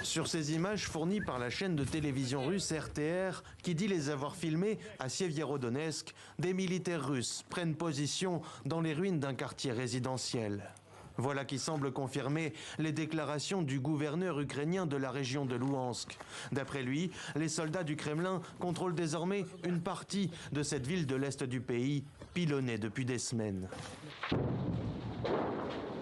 Sur ces images fournies par la chaîne de télévision russe RTR, qui dit les avoir filmées à Sievierodonetsk, des militaires russes prennent position dans les ruines d'un quartier résidentiel. Voilà qui semble confirmer les déclarations du gouverneur ukrainien de la région de Louhansk. D'après lui, les soldats du Kremlin contrôlent désormais une partie de cette ville de l'est du pays, pilonnée depuis des semaines.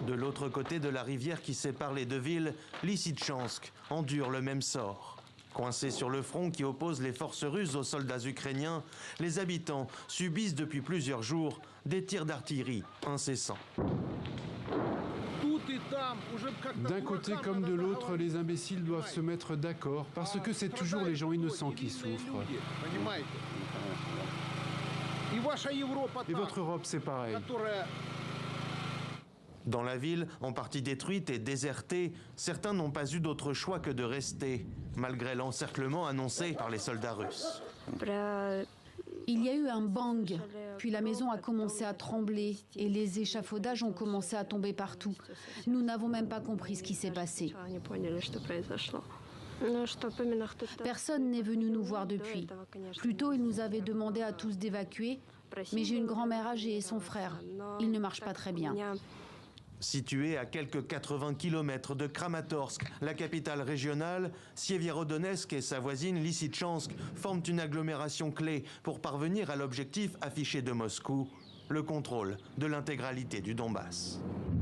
De l'autre côté de la rivière qui sépare les deux villes, Lysychansk endure le même sort. Coincés sur le front qui oppose les forces russes aux soldats ukrainiens, les habitants subissent depuis plusieurs jours des tirs d'artillerie incessants. D'un côté comme de l'autre, les imbéciles doivent se mettre d'accord, parce que c'est toujours les gens innocents qui souffrent. Et votre Europe, c'est pareil. Dans la ville, en partie détruite et désertée, certains n'ont pas eu d'autre choix que de rester, malgré l'encerclement annoncé par les soldats russes. Il y a eu un bang, puis la maison a commencé à trembler et les échafaudages ont commencé à tomber partout. Nous n'avons même pas compris ce qui s'est passé. Personne n'est venu nous voir depuis. Plus tôt, ils nous avaient demandé à tous d'évacuer, mais j'ai une grand-mère âgée et son frère. Ils ne marchent pas très bien. Située à quelques 80 km de Kramatorsk, la capitale régionale, Sievierodonetsk et sa voisine Lysychansk forment une agglomération clé pour parvenir à l'objectif affiché de Moscou, le contrôle de l'intégralité du Donbass.